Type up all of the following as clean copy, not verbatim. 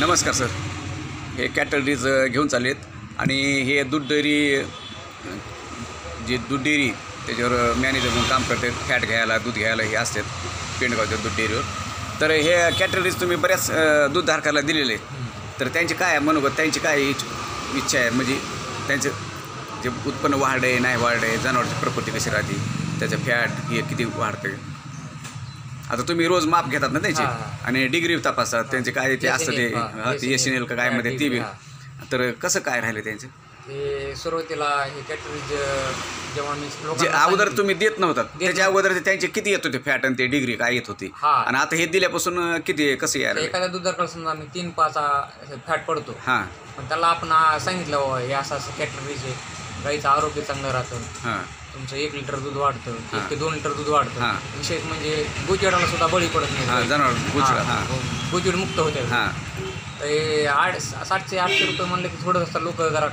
नमस्कार सर. हे cattle DS घेऊन चाललेत आणि हे दूध डेअरी त्याच्यावर मॅनेजर म्हणून काम करतात. फॅट घ्यायला दूध घ्यायला हे असतात पेंडगावच्या दूध डेअरीवर. तर हे कॅटल डीज तुम्ही बऱ्याच दूधधारकाला दिलेले, तर त्यांचे काय मनोगत, त्यांची काय इच्छा आहे, म्हणजे त्यांचं जे उत्पन्न वाढे नाही वाढे, जनावरची प्रकृती कशी राहते, त्याचं फॅट हे किती वाढते. आता तुम्ही रोज माप घेतात ना त्याचे आणि डिग्री तपासतात त्यांचे काय ते असतं ते एसएनएल का काय मध्ये ती बी. तर कसं काय राहिलं त्यांचं? ते सुरुवातीला हे कॅटरीज जेव्हा मी जे अगोदर तुम्ही देत नव्हतात त्याच्या अगोदर त्यांचे किती येत होते फॅट आणि ते डिग्री काय येत होती, आणि आता हे दिल्यापासून किती कसं यायला? एखाद्या दुधाकडे समजा आम्ही 3-5 फॅट पडतो, पण त्याला आपण सांगितलं हे असं कॅटरीज आहे, गाईचं आरोग्य चांगलं राहतं, तुमचं 1 लिटर दूध वाढतं, 1 ते 2 लिटर दूध वाढतं. विशेष म्हणजे गोचिडाला सुद्धा बळी पडत नाही, जनावर गोचिड मुक्त होते. ते 700-800 रुपये म्हणले की थोडं असतं लोक जरा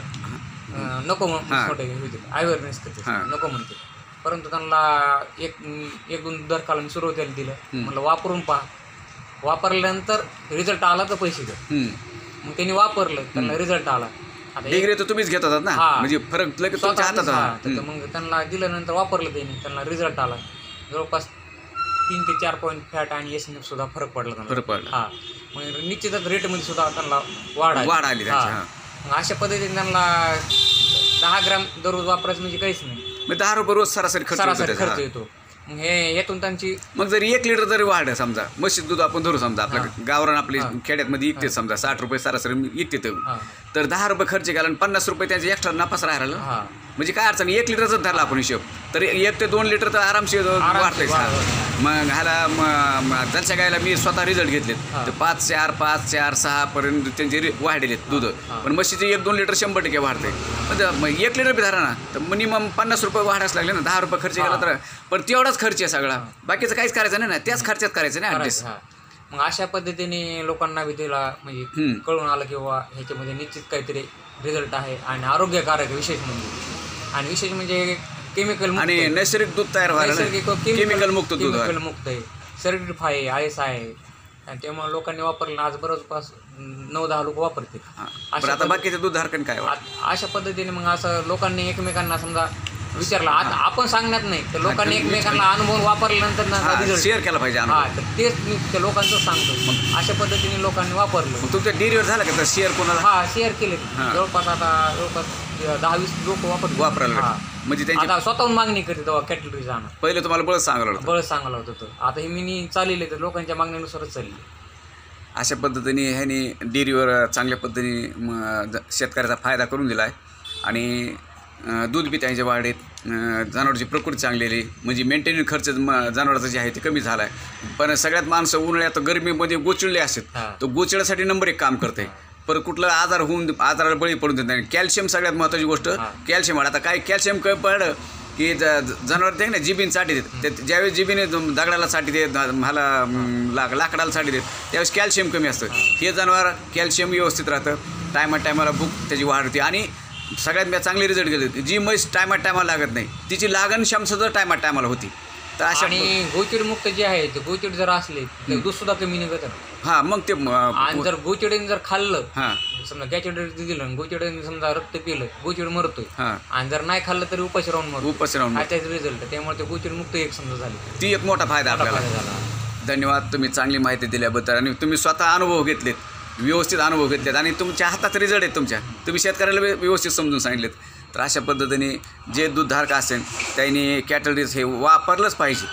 नको म्हणते, अवेअरनेस नको म्हणते. परंतु त्यांना एक 2 दरकाला मी सुरुवातीला दिलं, म्हटलं वापरून पहा. वापरल्यानंतर रिझल्ट आला तर पैसे द्या. मग त्यांनी वापरलं, त्यांना रिझल्ट आला. आता डिग्री तर तुम्हीच घेत होतात ना, म्हणजे फरक लगेच तुमच्या हातात. मग त्यांना दिल्यानंतर वापरलं त्यांना रिझल्ट आला. जवळपास 3 ते 4 पॉईंट फॅट आणि एसएनएफ सुद्धा फरक पडला. मग निश्चितच रेटमध्ये सुद्धा त्यांना वाढ आली. मग अशा पद्धतीने त्यांना 10 ग्रॅम दररोज वापरायचं म्हणजे काहीच नाही. मग 10 रुपये रोज सरासरी खर्च येतो. मग हे यातून त्यांची मग जरी 1 लिटर जरी वाढलं, समजा म्हशीचं दूध आपण धरू, समजा आपल्या गावरान आपली खेड्यातमध्ये विकते, समजा 60 रुपये सरासरी विकते, तर 10 रुपये खर्च केला आणि 50 रुपये त्यांचे एक्स्ट्रा नफाच राहिला. म्हणजे काय अडचण, 1 लिटरच धरला आपण हिशोब, तर 1 ते 2 लिटर तर आरामशीर वाढतंय. मग ह्याला जलच्या गायला मी स्वतः रिझल्ट घेतलेत, तर 5-4, 5-4, 6 पर्यंत त्यांचे वाढलेत दूध. पण म्हशीचे 1-2 लिटर 100% वाढते. पण 1 लिटर बी धरा ना, तर मिनिमम 50 रुपये वाढायला लागले ना. 10 रुपये खर्च केला तर पण तेवढाच खर्च आहे सगळा, बाकीचं काहीच करायचं नाही ना, त्याच खर्चात करायचं नाही ॲडजस्ट. मग अशा पद्धतीने लोकांना बी त्याला म्हणजे कळून आलं किंवा ह्याच्यामध्ये निश्चित काहीतरी रिझल्ट आहे आणि आरोग्यकारक विशेष म्हणजे केमिकल आणि नैसर्गिक दूध तयार व्हायला, केमिकल मुक्त दूध आहे, सर्टिफाय आहे, IS आहे. आणि त्यामुळे लोकांनी वापरलं. आज बरोबर 9-10 लोक वापरतील. आता बाकीचे दूध धारकन काय अशा पद्धतीने मग असं लोकांनी एकमेकांना समजा विचारलं, आता आपण सांगण्यात नाही तर लोकांनी एकमेकांना अनुभव वापरल्यानंतर शेअर केला पाहिजे. तर तेच मी त्या लोकांचं सांगतो. मग अशा पद्धतीने लोकांनी वापरलं. तुमच्या डेअरीवर झालं का शेअर कोणाला? शेअर केले. जवळपास 10-20 लोक वापरायला, म्हणजे आता स्वतःहून मागणी करते तेव्हा कॅटलरीज आणा. पहिले तुम्हाला बळच सांगायला होतं. आता हे मी चालले तर लोकांच्या मागणीनुसारच चालली. अशा पद्धतीने ह्याने डेअरीवर चांगल्या पद्धतीने शेतकऱ्याचा फायदा करून दिला आहे. आणि दूध बी त्यांच्या वाढेत, जनावरांची प्रकृती चांगलेली, म्हणजे मेंटेनन्स खर्च जनावरांचा जे आहे ते कमी झाला आहे. पण सगळ्यात माणसं उन्हाळ्यात गरमीमध्ये गोचिडले असतात, तर गोचिडासाठी नंबर 1 काम करते. पर कुठला आजाराला बळी पडून देत नाही. कॅल्शियम सगळ्यात महत्त्वाची गोष्ट, कॅल्शियम. आता काय कॅल्शियम कमी पडलं की जनावर ते ना जिबीन साठी देत, ज्यावेळेस जिबीने दगडाला साठी देत, लाकडाला साठी देत, त्यावेळेस कॅल्शियम कमी असतं. हे जनावर कॅल्शियम व्यवस्थित राहतं, टायमाला भूक त्याची वाढ होती. आणि सगळ्यात चांगले रिझल्ट गेले. जी म्हैस टायमाला लागत नाही, तिची लागण क्षमता टायमाला होती. तर अशा आणि गोचिड मुक्त जे आहे ते गोचिड जर असले तर दूध सुद्धा कमी निघत. मग ते आणि जर गोचिडीने जर खाल्लं, समजा कॅचड दिलं, गोचिडीने समजा रक्त पिलं, गोचिड मरतोय. आणि जर नाही खाल्लं तरी उपाशी राहून त्याचा रिझल्ट. त्यामुळे ते गोचिड मुक्त एक समजा झाली, ती एक मोठा फायदा आपल्याला झाला. धन्यवाद तुम्ही चांगली माहिती दिल्याबद्दल. आणि तुम्ही स्वतः अनुभव घेतलेत, व्यवस्थित अनुभव घेतलेत, आणि तुमच्या हातात रिझल्ट आहेत तुमच्या. तुम्ही शेतकऱ्याला व्यवस्थित समजून सांगितलेत. तर अशा पद्धतीने जे दूधधारक असेल त्यांनी कॅटल डीज हे वापरलंच पाहिजे.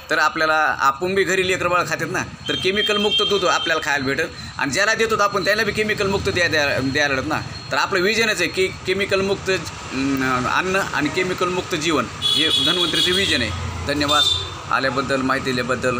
तर आपल्याला आपण बी घरी लेकरं बाळ खातात ना, तर केमिकल मुक्त दूध आपल्याला खायला भेटेल. आणि ज्याला देतो आपण त्याला बी केमिकल मुक्त द्यायला लागत ना. तर आपलं विजनच आहे की केमिकल मुक्त अन्न आणि केमिकल मुक्त जीवन, हे धन्वंतरीचं विजन आहे. धन्यवाद आल्याबद्दल, माहिती दिल्याबद्दल.